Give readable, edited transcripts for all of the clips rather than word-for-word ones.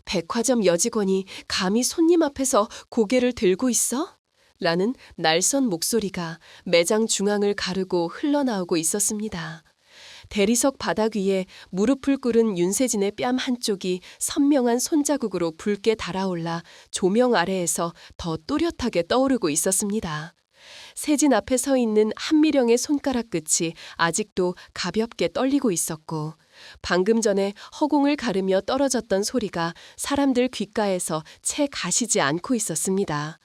백화점 여직원이 감히 손님 앞에서 고개를 들고 있어? 라는 날선 목소리가 매장 중앙을 가르고 흘러나오고 있었습니다. 대리석 바닥 위에 무릎을 꿇은 윤세진의 뺨 한쪽이 선명한 손자국으로 붉게 달아올라 조명 아래에서 더 또렷하게 떠오르고 있었습니다. 세진 앞에 서 있는 한미령의 손가락 끝이 아직도 가볍게 떨리고 있었고 방금 전에 허공을 가르며 떨어졌던 소리가 사람들 귓가에서 채 가시지 않고 있었습니다.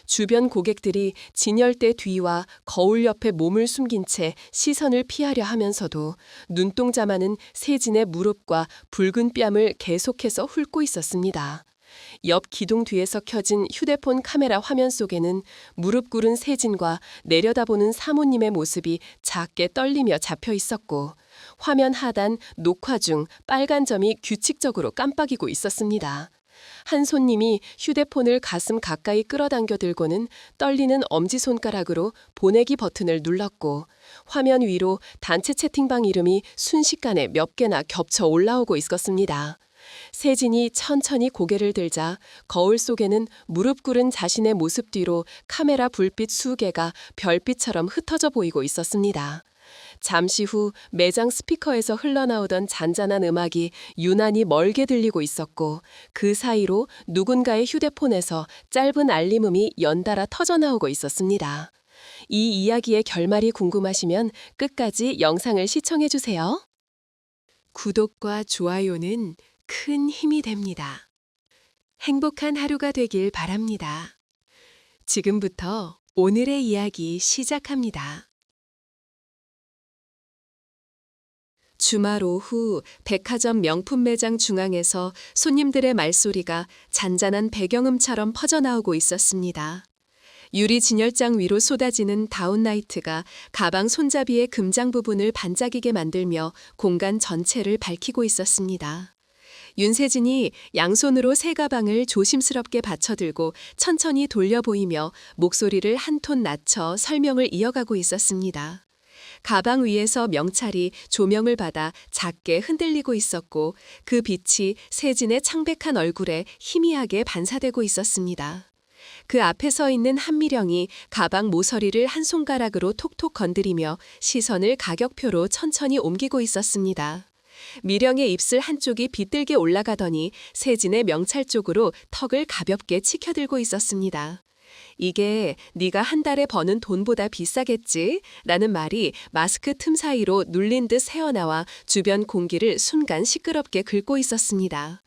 주변 고객들이 진열대 뒤와 거울 옆에 몸을 숨긴 채 시선을 피하려 하면서도 눈동자만은 세진의 무릎과 붉은 뺨을 계속해서 훑고 있었습니다. 옆 기둥 뒤에서 켜진 휴대폰 카메라 화면 속에는 무릎 꿇은 세진과 내려다보는 사모님의 모습이 작게 떨리며 잡혀 있었고 화면 하단 녹화 중 빨간 점이 규칙적으로 깜빡이고 있었습니다. 한 손님이 휴대폰을 가슴 가까이 끌어당겨 들고는 떨리는 엄지손가락으로 보내기 버튼을 눌렀고 화면 위로 단체 채팅방 이름이 순식간에 몇 개나 겹쳐 올라오고 있었습니다. 세진이 천천히 고개를 들자 거울 속에는 무릎 꿇은 자신의 모습 뒤로 카메라 불빛 수개가 별빛처럼 흩어져 보이고 있었습니다. 잠시 후 매장 스피커에서 흘러나오던 잔잔한 음악이 유난히 멀게 들리고 있었고 그 사이로 누군가의 휴대폰에서 짧은 알림음이 연달아 터져나오고 있었습니다. 이 이야기의 결말이 궁금하시면 끝까지 영상을 시청해주세요. 구독과 좋아요는 큰 힘이 됩니다. 행복한 하루가 되길 바랍니다. 지금부터 오늘의 이야기 시작합니다. 주말 오후 백화점 명품 매장 중앙에서 손님들의 말소리가 잔잔한 배경음처럼 퍼져나오고 있었습니다. 유리 진열장 위로 쏟아지는 다운라이트가 가방 손잡이의 금장 부분을 반짝이게 만들며 공간 전체를 밝히고 있었습니다. 윤세진이 양손으로 새 가방을 조심스럽게 받쳐들고 천천히 돌려 보이며 목소리를 한 톤 낮춰 설명을 이어가고 있었습니다. 가방 위에서 명찰이 조명을 받아 작게 흔들리고 있었고 그 빛이 세진의 창백한 얼굴에 희미하게 반사되고 있었습니다. 그 앞에 서 있는 한미령이 가방 모서리를 한 손가락으로 톡톡 건드리며 시선을 가격표로 천천히 옮기고 있었습니다. 미령의 입술 한쪽이 비뚤게 올라가더니 세진의 명찰 쪽으로 턱을 가볍게 치켜들고 있었습니다. 이게 네가 한 달에 버는 돈보다 비싸겠지? 라는 말이 마스크 틈 사이로 눌린 듯 새어나와 주변 공기를 순간 시끄럽게 긁고 있었습니다.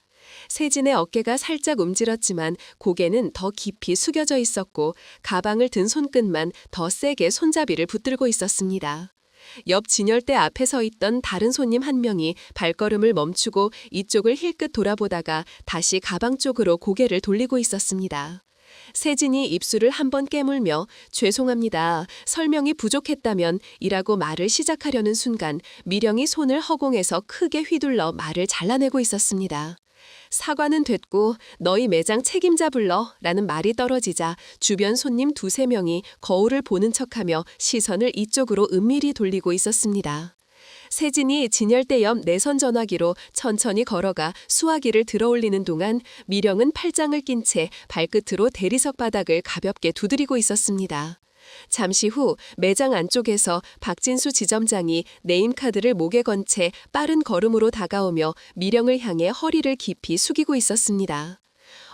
세진의 어깨가 살짝 움찔었지만 고개는 더 깊이 숙여져 있었고 가방을 든 손끝만 더 세게 손잡이를 붙들고 있었습니다. 옆 진열대 앞에 서 있던 다른 손님 한 명이 발걸음을 멈추고 이쪽을 힐끗 돌아보다가 다시 가방 쪽으로 고개를 돌리고 있었습니다. 세진이 입술을 한번 깨물며 죄송합니다. 설명이 부족했다면 이라고 말을 시작하려는 순간 미령이 손을 허공에서 크게 휘둘러 말을 잘라내고 있었습니다. 사과는 됐고 너희 매장 책임자 불러 라는 말이 떨어지자 주변 손님 두세 명이 거울을 보는 척하며 시선을 이쪽으로 은밀히 돌리고 있었습니다. 세진이 진열대 옆 내선 전화기로 천천히 걸어가 수화기를 들어올리는 동안 미령은 팔짱을 낀 채 발끝으로 대리석 바닥을 가볍게 두드리고 있었습니다. 잠시 후 매장 안쪽에서 박진수 지점장이 네임카드를 목에 건 채 빠른 걸음으로 다가오며 미령을 향해 허리를 깊이 숙이고 있었습니다.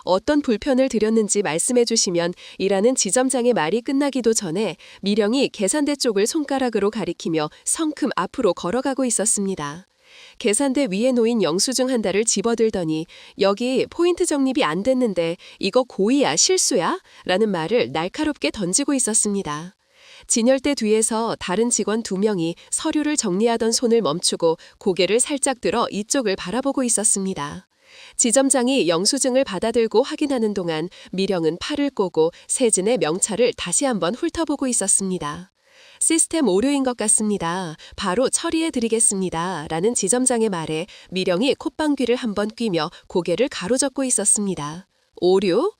어떤 불편을 드렸는지 말씀해 주시면 이라는 지점장의 말이 끝나기도 전에 미령이 계산대 쪽을 손가락으로 가리키며 성큼 앞으로 걸어가고 있었습니다. 계산대 위에 놓인 영수증 한 달을 집어들더니 여기 포인트 적립이 안 됐는데 이거 고의야 실수야? 라는 말을 날카롭게 던지고 있었습니다. 진열대 뒤에서 다른 직원 2명이 서류를 정리하던 손을 멈추고 고개를 살짝 들어 이쪽을 바라보고 있었습니다. 지점장이 영수증을 받아들고 확인하는 동안 미령은 팔을 꼬고 세진의 명찰을 다시 한번 훑어보고 있었습니다. 시스템 오류인 것 같습니다. 바로 처리해드리겠습니다. 라는 지점장의 말에 미령이 콧방귀를 한번 뀌며 고개를 가로젓고 있었습니다. 오류?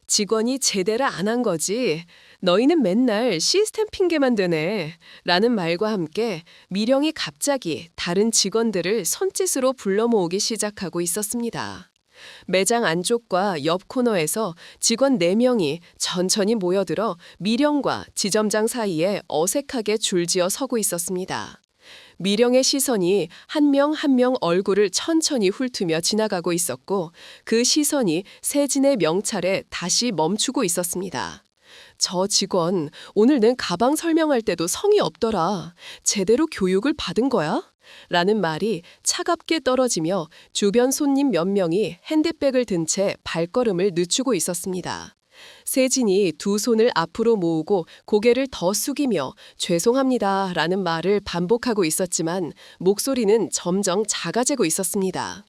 직원이 제대로 안 한 거지. 너희는 맨날 시스템 핑계만 대네. 라는 말과 함께 미령이 갑자기 다른 직원들을 손짓으로 불러 모으기 시작하고 있었습니다. 매장 안쪽과 옆 코너에서 직원 4명이 천천히 모여들어 미령과 지점장 사이에 어색하게 줄지어 서고 있었습니다. 미령의 시선이 한 명 한 명 얼굴을 천천히 훑으며 지나가고 있었고 그 시선이 세진의 명찰에 다시 멈추고 있었습니다. 저 직원, 오늘 낸 가방 설명할 때도 성의 없더라. 제대로 교육을 받은 거야? 라는 말이 차갑게 떨어지며 주변 손님 몇 명이 핸드백을 든 채 발걸음을 늦추고 있었습니다. 세진이 두 손을 앞으로 모으고 고개를 더 숙이며 죄송합니다 라는 말을 반복하고 있었지만 목소리는 점점 작아지고 있었습니다.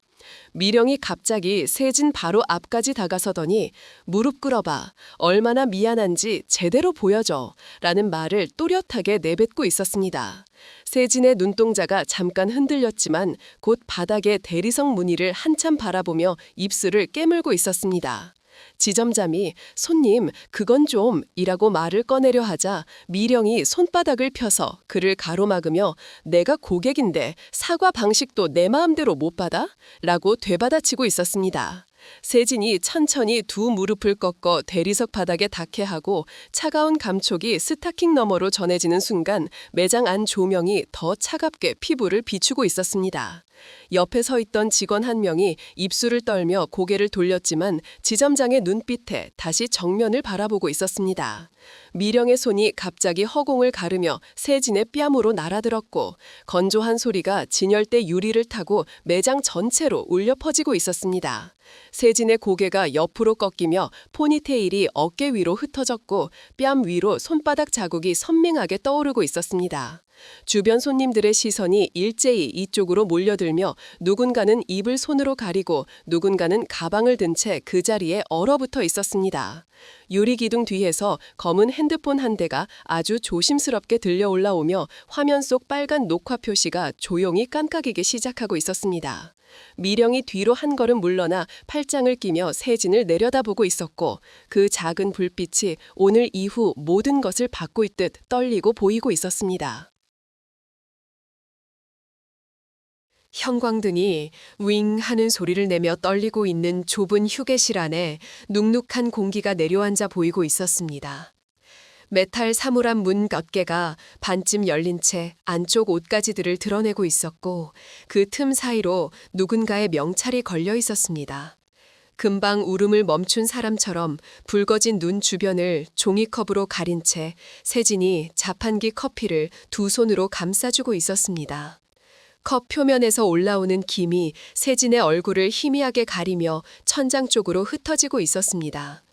미령이 갑자기 세진 바로 앞까지 다가서더니 무릎 꿇어봐, 얼마나 미안한지 제대로 보여줘 라는 말을 또렷하게 내뱉고 있었습니다. 세진의 눈동자가 잠깐 흔들렸지만 곧 바닥에 대리석 무늬를 한참 바라보며 입술을 깨물고 있었습니다. 지점장이 손님 그건 좀 이라고 말을 꺼내려 하자 미령이 손바닥을 펴서 그를 가로막으며 내가 고객인데 사과 방식도 내 마음대로 못 받아? 라고 되받아치고 있었습니다. 세진이 천천히 두 무릎을 꺾어 대리석 바닥에 닿게 하고 차가운 감촉이 스타킹 너머로 전해지는 순간 매장 안 조명이 더 차갑게 피부를 비추고 있었습니다. 옆에 서 있던 직원 한 명이 입술을 떨며 고개를 돌렸지만 지점장의 눈빛에 다시 정면을 바라보고 있었습니다. 미령의 손이 갑자기 허공을 가르며 세진의 뺨으로 날아들었고 건조한 소리가 진열대 유리를 타고 매장 전체로 울려 퍼지고 있었습니다. 세진의 고개가 옆으로 꺾이며 포니테일이 어깨 위로 흩어졌고 뺨 위로 손바닥 자국이 선명하게 떠오르고 있었습니다. 주변 손님들의 시선이 일제히 이쪽으로 몰려들며 누군가는 입을 손으로 가리고 누군가는 가방을 든 채 그 자리에 얼어붙어 있었습니다. 유리기둥 뒤에서 검은 핸드폰 한 대가 아주 조심스럽게 들려 올라오며 화면 속 빨간 녹화 표시가 조용히 깜깜이기 시작하고 있었습니다. 미령이 뒤로 한 걸음 물러나 팔짱을 끼며 세진을 내려다보고 있었고 그 작은 불빛이 오늘 이후 모든 것을 바꿀 듯 떨리고 보이고 있었습니다. 형광등이 윙 하는 소리를 내며 떨리고 있는 좁은 휴게실 안에 눅눅한 공기가 내려앉아 보이고 있었습니다. 메탈 사물함 문 몇 개가 반쯤 열린 채 안쪽 옷가지들을 드러내고 있었고 그 틈 사이로 누군가의 명찰이 걸려 있었습니다. 금방 울음을 멈춘 사람처럼 붉어진 눈 주변을 종이컵으로 가린 채 세진이 자판기 커피를 두 손으로 감싸주고 있었습니다. 컵 표면에서 올라오는 김이 세진의 얼굴을 희미하게 가리며 천장 쪽으로 흩어지고 있었습니다.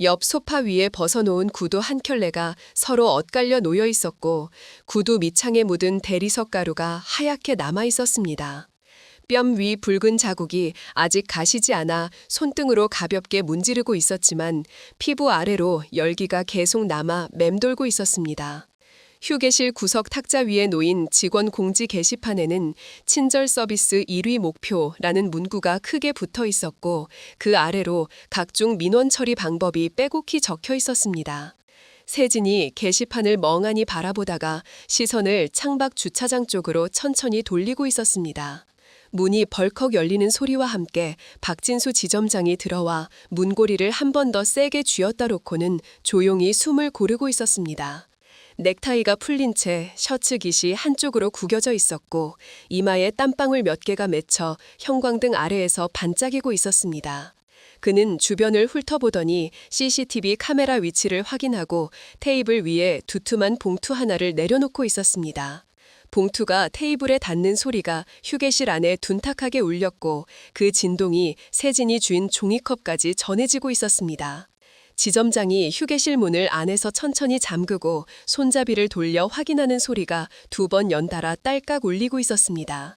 옆 소파 위에 벗어놓은 구두 한 켤레가 서로 엇갈려 놓여 있었고 구두 밑창에 묻은 대리석 가루가 하얗게 남아 있었습니다. 뺨 위 붉은 자국이 아직 가시지 않아 손등으로 가볍게 문지르고 있었지만 피부 아래로 열기가 계속 남아 맴돌고 있었습니다. 휴게실 구석 탁자 위에 놓인 직원 공지 게시판에는 친절 서비스 1위 목표라는 문구가 크게 붙어 있었고 그 아래로 각종 민원 처리 방법이 빼곡히 적혀 있었습니다. 세진이 게시판을 멍하니 바라보다가 시선을 창밖 주차장 쪽으로 천천히 돌리고 있었습니다. 문이 벌컥 열리는 소리와 함께 박진수 지점장이 들어와 문고리를 한 번 더 세게 쥐었다 놓고는 조용히 숨을 고르고 있었습니다. 넥타이가 풀린 채 셔츠 깃이 한쪽으로 구겨져 있었고 이마에 땀방울 몇 개가 맺혀 형광등 아래에서 반짝이고 있었습니다. 그는 주변을 훑어보더니 CCTV 카메라 위치를 확인하고 테이블 위에 두툼한 봉투 하나를 내려놓고 있었습니다. 봉투가 테이블에 닿는 소리가 휴게실 안에 둔탁하게 울렸고 그 진동이 세진이 쥔 종이컵까지 전해지고 있었습니다. 지점장이 휴게실 문을 안에서 천천히 잠그고 손잡이를 돌려 확인하는 소리가 두 번 연달아 딸깍 울리고 있었습니다.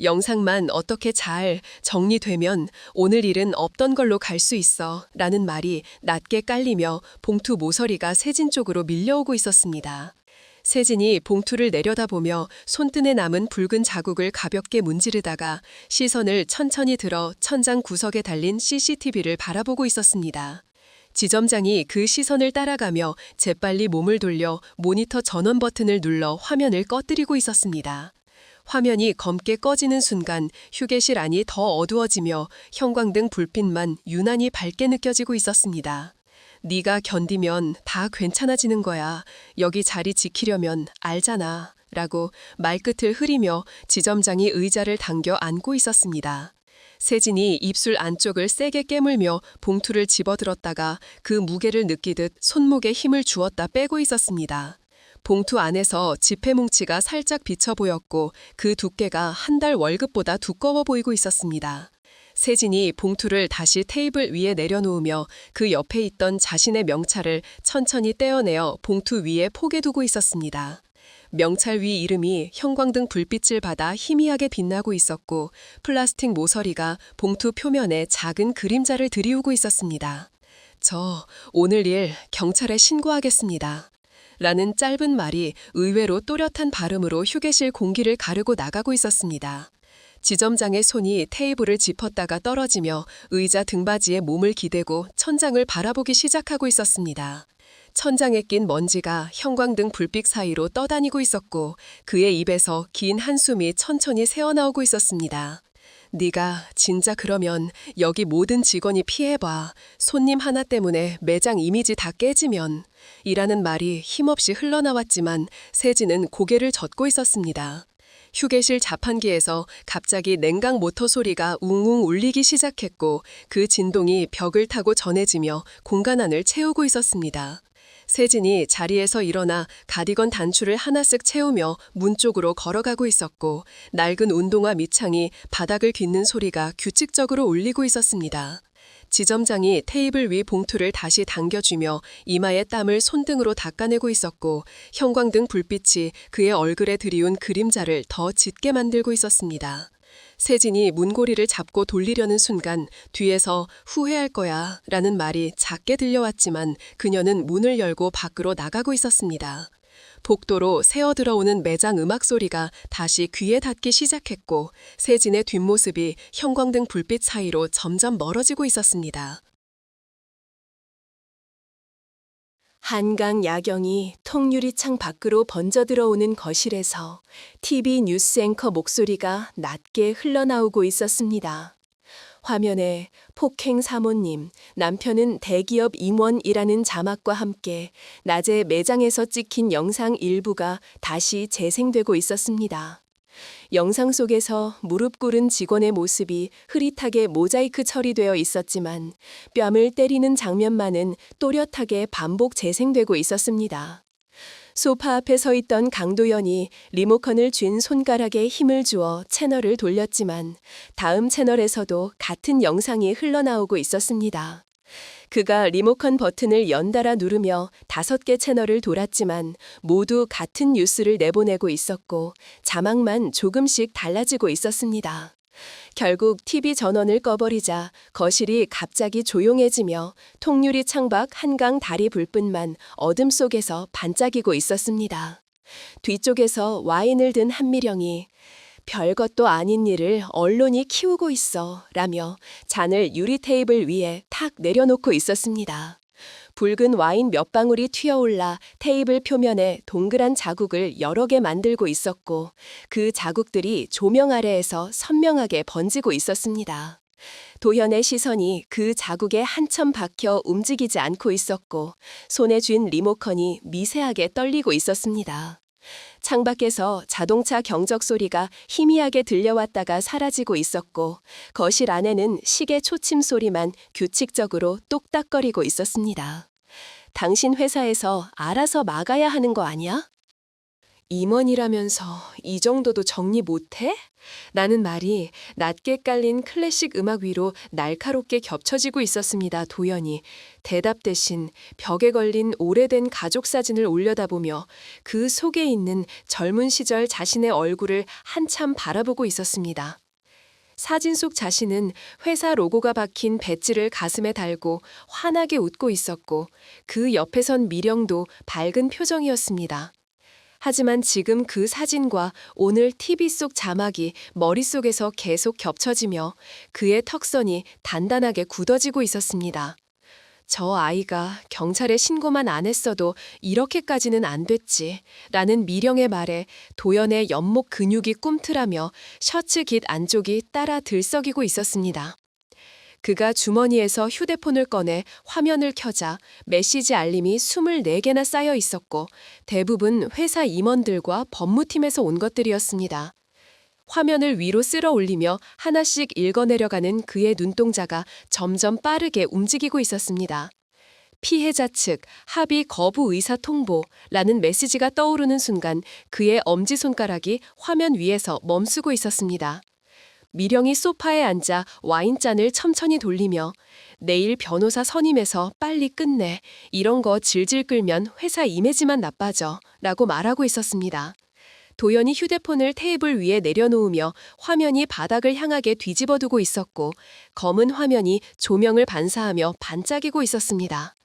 영상만 어떻게 잘 정리되면 오늘 일은 없던 걸로 갈 수 있어 라는 말이 낮게 깔리며 봉투 모서리가 세진 쪽으로 밀려오고 있었습니다. 세진이 봉투를 내려다보며 손등에 남은 붉은 자국을 가볍게 문지르다가 시선을 천천히 들어 천장 구석에 달린 CCTV를 바라보고 있었습니다. 지점장이 그 시선을 따라가며 재빨리 몸을 돌려 모니터 전원 버튼을 눌러 화면을 꺼뜨리고 있었습니다. 화면이 검게 꺼지는 순간 휴게실 안이 더 어두워지며 형광등 불빛만 유난히 밝게 느껴지고 있었습니다. 네가 견디면 다 괜찮아지는 거야. 여기 자리 지키려면 알잖아. 라고 말끝을 흐리며 지점장이 의자를 당겨 안고 있었습니다. 세진이 입술 안쪽을 세게 깨물며 봉투를 집어들었다가 그 무게를 느끼듯 손목에 힘을 주었다 빼고 있었습니다. 봉투 안에서 지폐 뭉치가 살짝 비쳐 보였고 그 두께가 한 달 월급보다 두꺼워 보이고 있었습니다. 세진이 봉투를 다시 테이블 위에 내려놓으며 그 옆에 있던 자신의 명찰을 천천히 떼어내어 봉투 위에 포개 두고 있었습니다. 명찰 위 이름이 형광등 불빛을 받아 희미하게 빛나고 있었고 플라스틱 모서리가 봉투 표면에 작은 그림자를 들이우고 있었습니다. 저 오늘 일 경찰에 신고하겠습니다. 라는 짧은 말이 의외로 또렷한 발음으로 휴게실 공기를 가르고 나가고 있었습니다. 지점장의 손이 테이블을 짚었다가 떨어지며 의자 등받이에 몸을 기대고 천장을 바라보기 시작하고 있었습니다. 천장에 낀 먼지가 형광등 불빛 사이로 떠다니고 있었고 그의 입에서 긴 한숨이 천천히 새어나오고 있었습니다. 네가 진짜 그러면 여기 모든 직원이 피해봐. 손님 하나 때문에 매장 이미지 다 깨지면. 이라는 말이 힘없이 흘러나왔지만 세진은 고개를 젓고 있었습니다. 휴게실 자판기에서 갑자기 냉각 모터 소리가 웅웅 울리기 시작했고 그 진동이 벽을 타고 전해지며 공간 안을 채우고 있었습니다. 세진이 자리에서 일어나 가디건 단추를 하나씩 채우며 문 쪽으로 걸어가고 있었고 낡은 운동화 밑창이 바닥을 딛는 소리가 규칙적으로 울리고 있었습니다. 지점장이 테이블 위 봉투를 다시 당겨주며 이마의 땀을 손등으로 닦아내고 있었고 형광등 불빛이 그의 얼굴에 드리운 그림자를 더 짙게 만들고 있었습니다. 세진이 문고리를 잡고 돌리려는 순간 뒤에서 후회할 거야 라는 말이 작게 들려왔지만 그녀는 문을 열고 밖으로 나가고 있었습니다. 복도로 새어들어오는 매장 음악 소리가 다시 귀에 닿기 시작했고 세진의 뒷모습이 형광등 불빛 사이로 점점 멀어지고 있었습니다. 한강 야경이 통유리창 밖으로 번져 들어오는 거실에서 TV 뉴스 앵커 목소리가 낮게 흘러나오고 있었습니다. 화면에 폭행 사모님, 남편은 대기업 임원이라는 자막과 함께 낮에 매장에서 찍힌 영상 일부가 다시 재생되고 있었습니다. 영상 속에서 무릎 꿇은 직원의 모습이 흐릿하게 모자이크 처리되어 있었지만 뺨을 때리는 장면만은 또렷하게 반복 재생되고 있었습니다. 소파 앞에 서 있던 강도연이 리모컨을 쥔 손가락에 힘을 주어 채널을 돌렸지만 다음 채널에서도 같은 영상이 흘러나오고 있었습니다. 그가 리모컨 버튼을 연달아 누르며 5개 채널을 돌았지만 모두 같은 뉴스를 내보내고 있었고 자막만 조금씩 달라지고 있었습니다. 결국 TV 전원을 꺼버리자 거실이 갑자기 조용해지며 통유리 창밖 한강 다리 불빛만 어둠 속에서 반짝이고 있었습니다. 뒤쪽에서 와인을 든 한미령이 별것도 아닌 일을 언론이 키우고 있어 라며 잔을 유리 테이블 위에 탁 내려놓고 있었습니다. 붉은 와인 몇 방울이 튀어올라 테이블 표면에 동그란 자국을 여러 개 만들고 있었고 그 자국들이 조명 아래에서 선명하게 번지고 있었습니다. 도현의 시선이 그 자국에 한참 박혀 움직이지 않고 있었고 손에 쥔 리모컨이 미세하게 떨리고 있었습니다. 창밖에서 자동차 경적 소리가 희미하게 들려왔다가 사라지고 있었고 거실 안에는 시계 초침 소리만 규칙적으로 똑딱거리고 있었습니다. 당신 회사에서 알아서 막아야 하는 거 아니야? 임원이라면서 이 정도도 정리 못해? 라는 말이 낮게 깔린 클래식 음악 위로 날카롭게 겹쳐지고 있었습니다. 도연이 대답 대신 벽에 걸린 오래된 가족 사진을 올려다보며 그 속에 있는 젊은 시절 자신의 얼굴을 한참 바라보고 있었습니다. 사진 속 자신은 회사 로고가 박힌 배지를 가슴에 달고 환하게 웃고 있었고 그 옆에 선 미령도 밝은 표정이었습니다. 하지만 지금 그 사진과 오늘 TV 속 자막이 머릿속에서 계속 겹쳐지며 그의 턱선이 단단하게 굳어지고 있었습니다. 저 아이가 경찰에 신고만 안 했어도 이렇게까지는 안 됐지. 라는 미령의 말에 도연의 옆목 근육이 꿈틀하며 셔츠 깃 안쪽이 따라 들썩이고 있었습니다. 그가 주머니에서 휴대폰을 꺼내 화면을 켜자 메시지 알림이 24개나 쌓여 있었고 대부분 회사 임원들과 법무팀에서 온 것들이었습니다. 화면을 위로 쓸어 올리며 하나씩 읽어내려가는 그의 눈동자가 점점 빠르게 움직이고 있었습니다. 피해자 측 합의 거부 의사 통보라는 메시지가 떠오르는 순간 그의 엄지손가락이 화면 위에서 멈추고 있었습니다. 미령이 소파에 앉아 와인잔을 첨천히 돌리며 내일 변호사 선임해서 빨리 끝내. 이런 거 질질 끌면 회사 이미지만 나빠져. 라고 말하고 있었습니다. 도연이 휴대폰을 테이블 위에 내려놓으며 화면이 바닥을 향하게 뒤집어두고 있었고 검은 화면이 조명을 반사하며 반짝이고 있었습니다.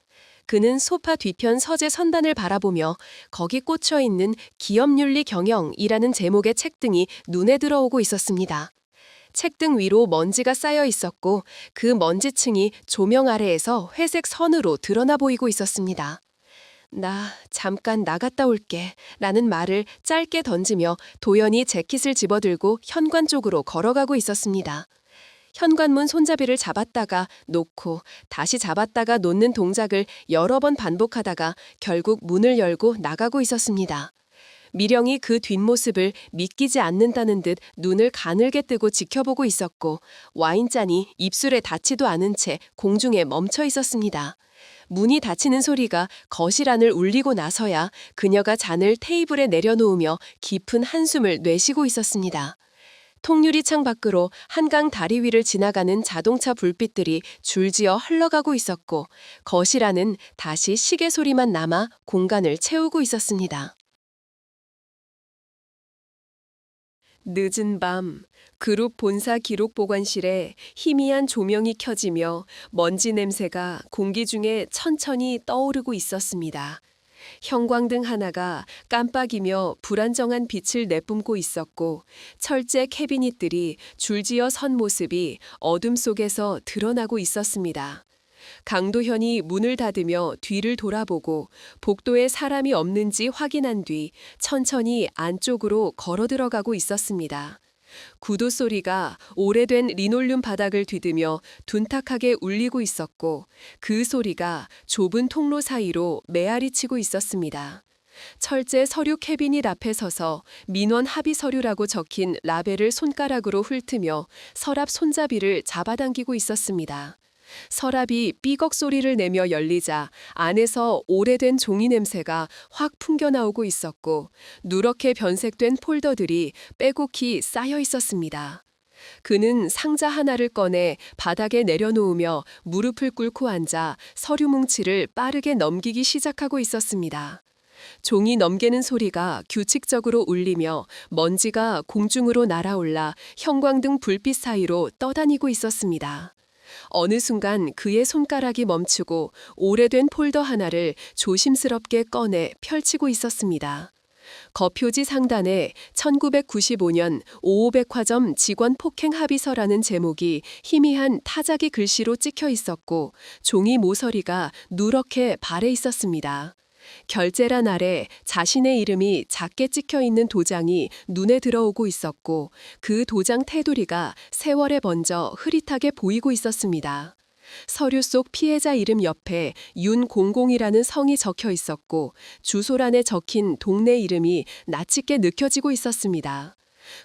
그는 소파 뒤편 서재 선단을 바라보며 거기 꽂혀있는 기업윤리 경영이라는 제목의 책등이 눈에 들어오고 있었습니다. 책등 위로 먼지가 쌓여 있었고 그 먼지층이 조명 아래에서 회색 선으로 드러나 보이고 있었습니다. 나 잠깐 나갔다 올게 라는 말을 짧게 던지며 도연이 재킷을 집어들고 현관 쪽으로 걸어가고 있었습니다. 현관문 손잡이를 잡았다가 놓고 다시 잡았다가 놓는 동작을 여러 번 반복하다가 결국 문을 열고 나가고 있었습니다. 미령이 그 뒷모습을 믿기지 않는다는 듯 눈을 가늘게 뜨고 지켜보고 있었고 와인잔이 입술에 닿지도 않은 채 공중에 멈춰 있었습니다. 문이 닫히는 소리가 거실 안을 울리고 나서야 그녀가 잔을 테이블에 내려놓으며 깊은 한숨을 내쉬고 있었습니다. 통유리창 밖으로 한강 다리 위를 지나가는 자동차 불빛들이 줄지어 흘러가고 있었고 거실 안은 다시 시계 소리만 남아 공간을 채우고 있었습니다. 늦은 밤 그룹 본사 기록 보관실에 희미한 조명이 켜지며 먼지 냄새가 공기 중에 천천히 떠오르고 있었습니다. 형광등 하나가 깜빡이며 불안정한 빛을 내뿜고 있었고 철제 캐비닛들이 줄지어 선 모습이 어둠 속에서 드러나고 있었습니다. 강도현이 문을 닫으며 뒤를 돌아보고 복도에 사람이 없는지 확인한 뒤 천천히 안쪽으로 걸어 들어가고 있었습니다. 구두 소리가 오래된 리놀륨 바닥을 디디며 둔탁하게 울리고 있었고 그 소리가 좁은 통로 사이로 메아리치고 있었습니다. 철제 서류 캐비닛 앞에 서서 민원 합의 서류라고 적힌 라벨을 손가락으로 훑으며 서랍 손잡이를 잡아당기고 있었습니다. 서랍이 삐걱 소리를 내며 열리자 안에서 오래된 종이 냄새가 확 풍겨나오고 있었고 누렇게 변색된 폴더들이 빼곡히 쌓여 있었습니다. 그는 상자 하나를 꺼내 바닥에 내려놓으며 무릎을 꿇고 앉아 서류 뭉치를 빠르게 넘기기 시작하고 있었습니다. 종이 넘기는 소리가 규칙적으로 울리며 먼지가 공중으로 날아올라 형광등 불빛 사이로 떠다니고 있었습니다. 어느 순간 그의 손가락이 멈추고 오래된 폴더 하나를 조심스럽게 꺼내 펼치고 있었습니다. 거표지 상단에 1995년 55백화점 직원 폭행 합의서라는 제목이 희미한 타자기 글씨로 찍혀 있었고 종이 모서리가 누렇게 발해 있었습니다. 결제란 아래 자신의 이름이 작게 찍혀 있는 도장이 눈에 들어오고 있었고 그 도장 테두리가 세월에 번져 흐릿하게 보이고 있었습니다. 서류 속 피해자 이름 옆에 윤공공이라는 성이 적혀 있었고 주소란에 적힌 동네 이름이 낯섦게 느껴지고 있었습니다.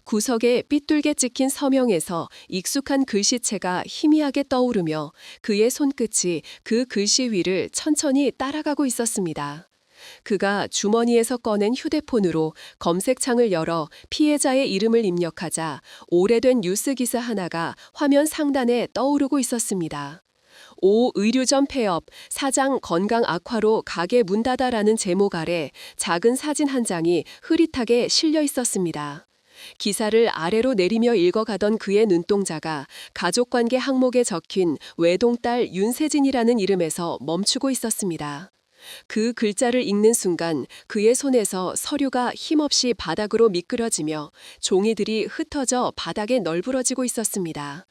구석에 삐뚤게 찍힌 서명에서 익숙한 글씨체가 희미하게 떠오르며 그의 손끝이 그 글씨 위를 천천히 따라가고 있었습니다. 그가 주머니에서 꺼낸 휴대폰으로 검색창을 열어 피해자의 이름을 입력하자 오래된 뉴스 기사 하나가 화면 상단에 떠오르고 있었습니다. 오 의류점 폐업, 사장 건강 악화로 가게 문 닫아라는 제목 아래 작은 사진 한 장이 흐릿하게 실려 있었습니다. 기사를 아래로 내리며 읽어가던 그의 눈동자가 가족관계 항목에 적힌 외동딸 윤세진이라는 이름에서 멈추고 있었습니다. 그 글자를 읽는 순간 그의 손에서 서류가 힘없이 바닥으로 미끄러지며 종이들이 흩어져 바닥에 널브러지고 있었습니다.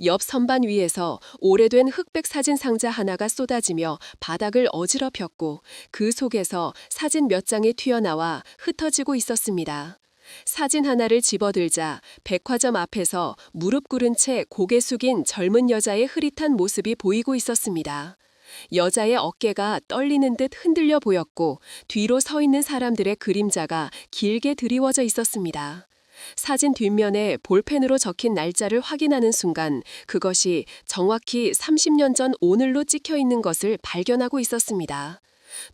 옆 선반 위에서 오래된 흑백 사진 상자 하나가 쏟아지며 바닥을 어지럽혔고 그 속에서 사진 몇 장이 튀어나와 흩어지고 있었습니다. 사진 하나를 집어들자 백화점 앞에서 무릎 꿇은 채 고개 숙인 젊은 여자의 흐릿한 모습이 보이고 있었습니다. 여자의 어깨가 떨리는 듯 흔들려 보였고 뒤로 서 있는 사람들의 그림자가 길게 드리워져 있었습니다. 사진 뒷면에 볼펜으로 적힌 날짜를 확인하는 순간 그것이 정확히 30년 전 오늘로 찍혀 있는 것을 발견하고 있었습니다.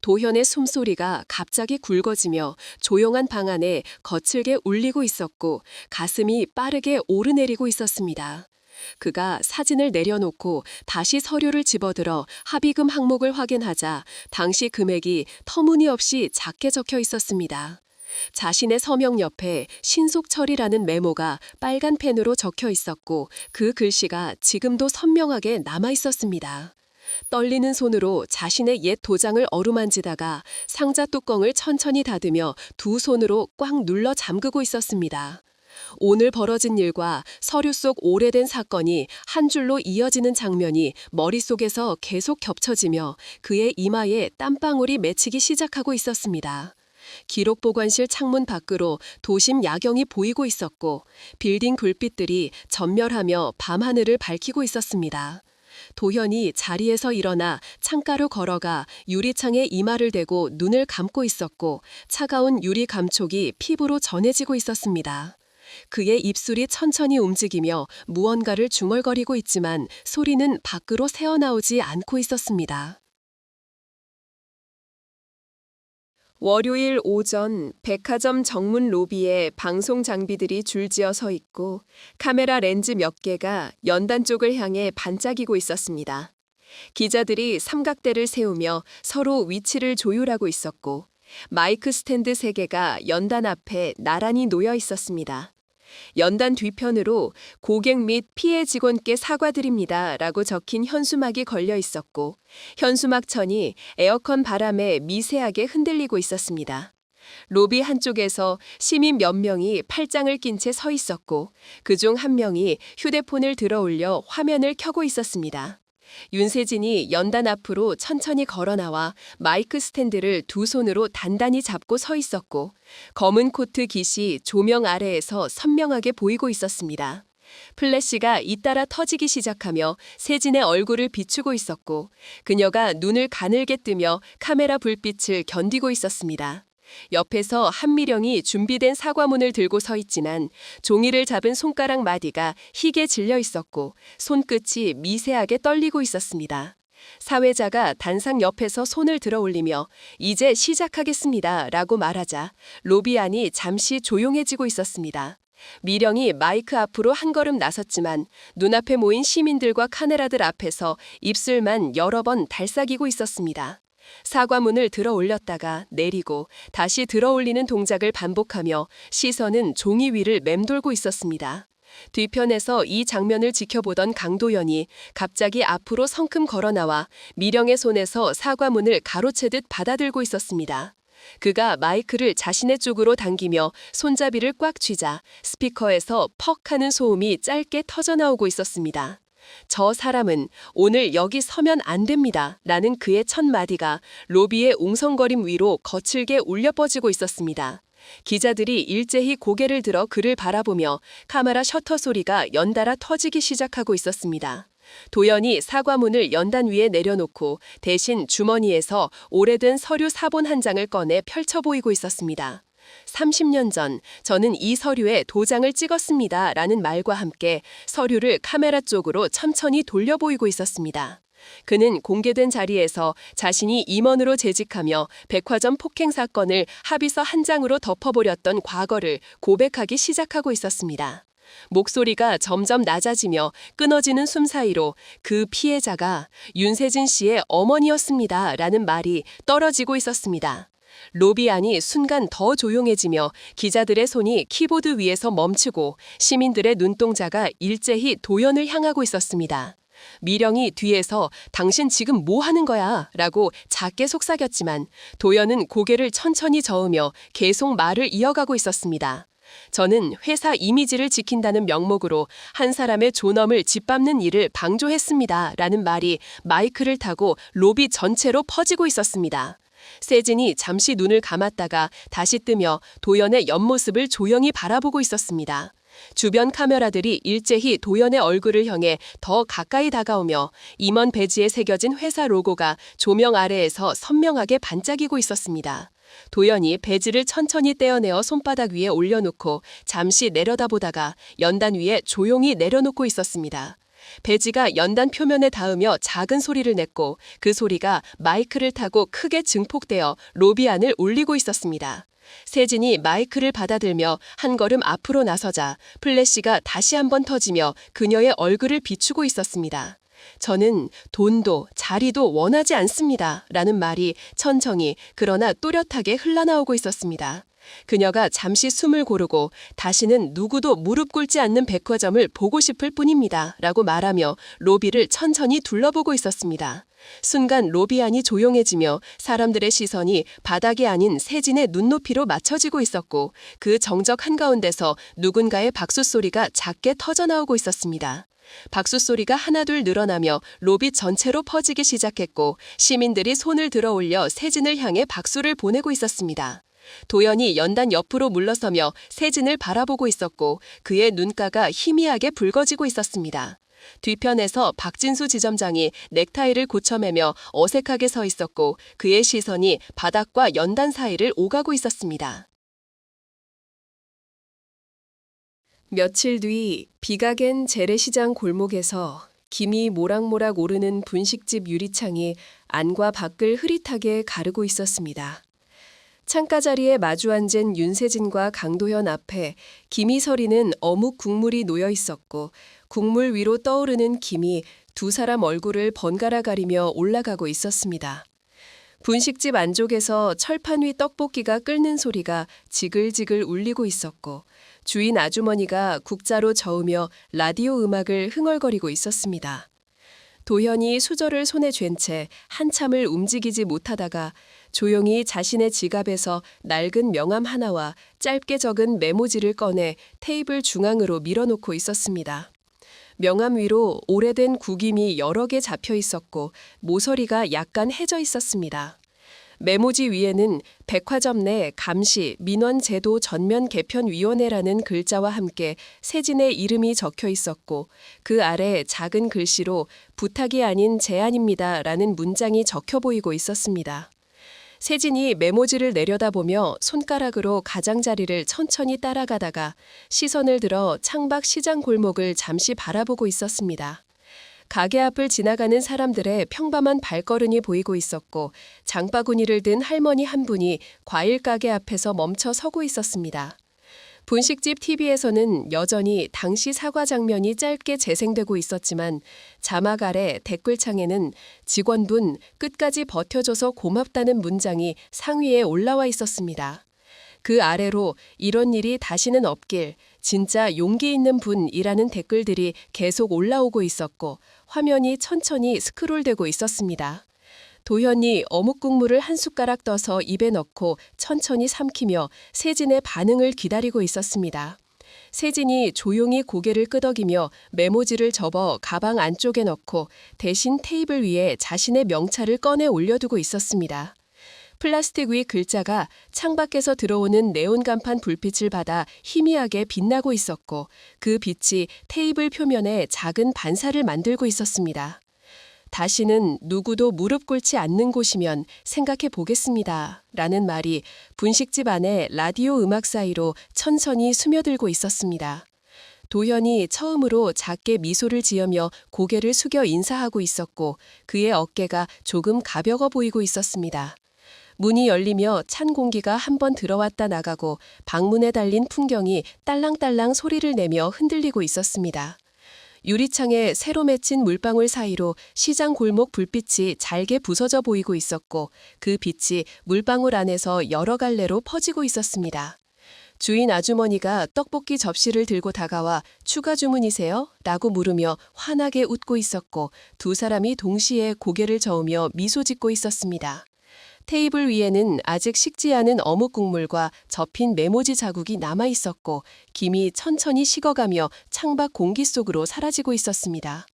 도현의 숨소리가 갑자기 굵어지며 조용한 방 안에 거칠게 울리고 있었고 가슴이 빠르게 오르내리고 있었습니다. 그가 사진을 내려놓고 다시 서류를 집어들어 합의금 항목을 확인하자 당시 금액이 터무니없이 작게 적혀 있었습니다. 자신의 서명 옆에 신속처리라는 메모가 빨간 펜으로 적혀 있었고 그 글씨가 지금도 선명하게 남아 있었습니다. 떨리는 손으로 자신의 옛 도장을 어루만지다가 상자 뚜껑을 천천히 닫으며 두 손으로 꽉 눌러 잠그고 있었습니다. 오늘 벌어진 일과 서류 속 오래된 사건이 한 줄로 이어지는 장면이 머릿속에서 계속 겹쳐지며 그의 이마에 땀방울이 맺히기 시작하고 있었습니다. 기록보관실 창문 밖으로 도심 야경이 보이고 있었고 빌딩 불빛들이 전멸하며 밤하늘을 밝히고 있었습니다. 도현이 자리에서 일어나 창가로 걸어가 유리창에 이마를 대고 눈을 감고 있었고 차가운 유리 감촉이 피부로 전해지고 있었습니다. 그의 입술이 천천히 움직이며 무언가를 중얼거리고 있지만 소리는 밖으로 새어나오지 않고 있었습니다. 월요일 오전 백화점 정문 로비에 방송 장비들이 줄지어 서 있고 카메라 렌즈 몇 개가 연단 쪽을 향해 반짝이고 있었습니다. 기자들이 삼각대를 세우며 서로 위치를 조율하고 있었고 마이크 스탠드 3개가 연단 앞에 나란히 놓여 있었습니다. 연단 뒤편으로 고객 및 피해 직원께 사과드립니다 라고 적힌 현수막이 걸려 있었고 현수막 천이 에어컨 바람에 미세하게 흔들리고 있었습니다. 로비 한쪽에서 시민 몇 명이 팔짱을 낀 채 서 있었고 그중 한 명이 휴대폰을 들어 올려 화면을 켜고 있었습니다. 윤세진이 연단 앞으로 천천히 걸어 나와 마이크 스탠드를 두 손으로 단단히 잡고 서 있었고 검은 코트 깃이 조명 아래에서 선명하게 보이고 있었습니다. 플래시가 잇따라 터지기 시작하며 세진의 얼굴을 비추고 있었고 그녀가 눈을 가늘게 뜨며 카메라 불빛을 견디고 있었습니다. 옆에서 한미령이 준비된 사과문을 들고 서 있지만 종이를 잡은 손가락 마디가 희게 질려 있었고 손끝이 미세하게 떨리고 있었습니다. 사회자가 단상 옆에서 손을 들어 올리며 이제 시작하겠습니다 라고 말하자 로비 안이 잠시 조용해지고 있었습니다. 미령이 마이크 앞으로 한 걸음 나섰지만 눈앞에 모인 시민들과 카메라들 앞에서 입술만 여러 번 달싹이고 있었습니다. 사과문을 들어 올렸다가 내리고 다시 들어 올리는 동작을 반복하며 시선은 종이 위를 맴돌고 있었습니다. 뒤편에서 이 장면을 지켜보던 강도연이 갑자기 앞으로 성큼 걸어 나와 미령의 손에서 사과문을 가로채듯 받아들고 있었습니다. 그가 마이크를 자신의 쪽으로 당기며 손잡이를 꽉 쥐자 스피커에서 퍽 하는 소음이 짧게 터져나오고 있었습니다. 저 사람은 오늘 여기 서면 안 됩니다 라는 그의 첫 마디가 로비의 웅성거림 위로 거칠게 울려 뻗지고 있었습니다. 기자들이 일제히 고개를 들어 그를 바라보며 카메라 셔터 소리가 연달아 터지기 시작하고 있었습니다. 도연이 사과문을 연단 위에 내려놓고 대신 주머니에서 오래된 서류 사본 한 장을 꺼내 펼쳐 보이고 있었습니다. 30년 전 저는 이 서류에 도장을 찍었습니다 라는 말과 함께 서류를 카메라 쪽으로 천천히 돌려 보이고 있었습니다. 그는 공개된 자리에서 자신이 임원으로 재직하며 백화점 폭행 사건을 합의서 한 장으로 덮어버렸던 과거를 고백하기 시작하고 있었습니다. 목소리가 점점 낮아지며 끊어지는 숨 사이로 그 피해자가 윤세진 씨의 어머니였습니다 라는 말이 떨어지고 있었습니다. 로비 안이 순간 더 조용해지며 기자들의 손이 키보드 위에서 멈추고 시민들의 눈동자가 일제히 도연을 향하고 있었습니다. 미령이 뒤에서 당신 지금 뭐 하는 거야? 라고 작게 속삭였지만 도연은 고개를 천천히 저으며 계속 말을 이어가고 있었습니다. 저는 회사 이미지를 지킨다는 명목으로 한 사람의 존엄을 짓밟는 일을 방조했습니다. 라는 말이 마이크를 타고 로비 전체로 퍼지고 있었습니다. 세진이 잠시 눈을 감았다가 다시 뜨며 도연의 옆모습을 조용히 바라보고 있었습니다. 주변 카메라들이 일제히 도연의 얼굴을 향해 더 가까이 다가오며 임원 배지에 새겨진 회사 로고가 조명 아래에서 선명하게 반짝이고 있었습니다. 도연이 배지를 천천히 떼어내어 손바닥 위에 올려놓고 잠시 내려다보다가 연단 위에 조용히 내려놓고 있었습니다. 배지가 연단 표면에 닿으며 작은 소리를 냈고 그 소리가 마이크를 타고 크게 증폭되어 로비 안을 울리고 있었습니다. 세진이 마이크를 받아들며 한 걸음 앞으로 나서자 플래시가 다시 한번 터지며 그녀의 얼굴을 비추고 있었습니다. 저는 돈도 자리도 원하지 않습니다. 라는 말이 천천히 그러나 또렷하게 흘러나오고 있었습니다. 그녀가 잠시 숨을 고르고 다시는 누구도 무릎 꿇지 않는 백화점을 보고 싶을 뿐입니다. 라고 말하며 로비를 천천히 둘러보고 있었습니다. 순간 로비 안이 조용해지며 사람들의 시선이 바닥이 아닌 세진의 눈높이로 맞춰지고 있었고 그 정적 한가운데서 누군가의 박수 소리가 작게 터져나오고 있었습니다. 박수 소리가 하나둘 늘어나며 로비 전체로 퍼지기 시작했고 시민들이 손을 들어 올려 세진을 향해 박수를 보내고 있었습니다. 도연이 연단 옆으로 물러서며 세진을 바라보고 있었고 그의 눈가가 희미하게 붉어지고 있었습니다. 뒤편에서 박진수 지점장이 넥타이를 고쳐매며 어색하게 서 있었고 그의 시선이 바닥과 연단 사이를 오가고 있었습니다. 며칠 뒤 비가겐 재래시장 골목에서 김이 모락모락 오르는 분식집 유리창이 안과 밖을 흐릿하게 가르고 있었습니다. 창가 자리에 마주 앉은 윤세진과 강도현 앞에 김이 서리는 어묵 국물이 놓여 있었고 국물 위로 떠오르는 김이 두 사람 얼굴을 번갈아 가리며 올라가고 있었습니다. 분식집 안쪽에서 철판 위 떡볶이가 끓는 소리가 지글지글 울리고 있었고 주인 아주머니가 국자로 저으며 라디오 음악을 흥얼거리고 있었습니다. 도현이 수저를 손에 쥘 채 한참을 움직이지 못하다가 조용히 자신의 지갑에서 낡은 명함 하나와 짧게 적은 메모지를 꺼내 테이블 중앙으로 밀어놓고 있었습니다. 명함 위로 오래된 국임이 여러 개 잡혀 있었고 모서리가 약간 해져 있었습니다. 메모지 위에는 백화점 내 감시 민원 제도 전면 개편 위원회라는 글자와 함께 세진의 이름이 적혀 있었고 그 아래 작은 글씨로 부탁이 아닌 제안입니다라는 문장이 적혀 보이고 있었습니다. 세진이 메모지를 내려다보며 손가락으로 가장자리를 천천히 따라가다가 시선을 들어 창밖 시장 골목을 잠시 바라보고 있었습니다. 가게 앞을 지나가는 사람들의 평범한 발걸음이 보이고 있었고 장바구니를 든 할머니 한 분이 과일 가게 앞에서 멈춰 서고 있었습니다. 분식집 TV에서는 여전히 당시 사과 장면이 짧게 재생되고 있었지만 자막 아래 댓글창에는 직원분 끝까지 버텨줘서 고맙다는 문장이 상위에 올라와 있었습니다. 그 아래로 이런 일이 다시는 없길 진짜 용기 있는 분이라는 댓글들이 계속 올라오고 있었고 화면이 천천히 스크롤되고 있었습니다. 도현이 어묵 국물을 한 숟가락 떠서 입에 넣고 천천히 삼키며 세진의 반응을 기다리고 있었습니다. 세진이 조용히 고개를 끄덕이며 메모지를 접어 가방 안쪽에 넣고 대신 테이블 위에 자신의 명찰을 꺼내 올려두고 있었습니다. 플라스틱 위 글자가 창밖에서 들어오는 네온 간판 불빛을 받아 희미하게 빛나고 있었고 그 빛이 테이블 표면에 작은 반사를 만들고 있었습니다. 다시는 누구도 무릎 꿇지 않는 곳이면 생각해 보겠습니다. 라는 말이 분식집 안에 라디오 음악 사이로 천천히 스며들고 있었습니다. 도현이 처음으로 작게 미소를 지으며 고개를 숙여 인사하고 있었고 그의 어깨가 조금 가벼워 보이고 있었습니다. 문이 열리며 찬 공기가 한번 들어왔다 나가고 방문에 달린 풍경이 딸랑딸랑 소리를 내며 흔들리고 있었습니다. 유리창에 새로 맺힌 물방울 사이로 시장 골목 불빛이 잘게 부서져 보이고 있었고 그 빛이 물방울 안에서 여러 갈래로 퍼지고 있었습니다. 주인 아주머니가 떡볶이 접시를 들고 다가와 추가 주문이세요? 라고 물으며 환하게 웃고 있었고 두 사람이 동시에 고개를 저으며 미소 짓고 있었습니다. 테이블 위에는 아직 식지 않은 어묵 국물과 접힌 메모지 자국이 남아 있었고 김이 천천히 식어가며 창밖 공기 속으로 사라지고 있었습니다.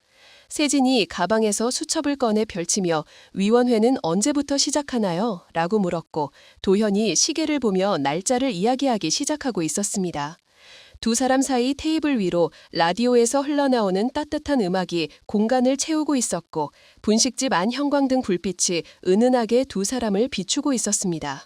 세진이 가방에서 수첩을 꺼내 펼치며 위원회는 언제부터 시작하나요? 라고 물었고 도현이 시계를 보며 날짜를 이야기하기 시작하고 있었습니다. 두 사람 사이 테이블 위로 라디오에서 흘러나오는 따뜻한 음악이 공간을 채우고 있었고 분식집 안 형광등 불빛이 은은하게 두 사람을 비추고 있었습니다.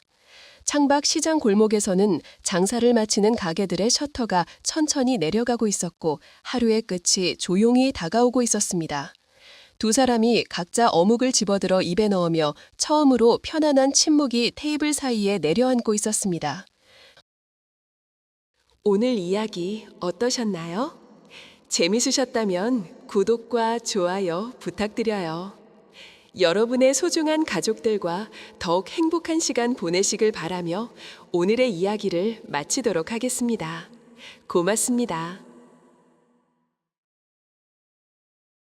창밖 시장 골목에서는 장사를 마치는 가게들의 셔터가 천천히 내려가고 있었고 하루의 끝이 조용히 다가오고 있었습니다. 두 사람이 각자 어묵을 집어들어 입에 넣으며 처음으로 편안한 침묵이 테이블 사이에 내려앉고 있었습니다. 오늘 이야기 어떠셨나요? 재밌으셨다면 구독과 좋아요 부탁드려요. 여러분의 소중한 가족들과 더욱 행복한 시간 보내시길 바라며 오늘의 이야기를 마치도록 하겠습니다. 고맙습니다.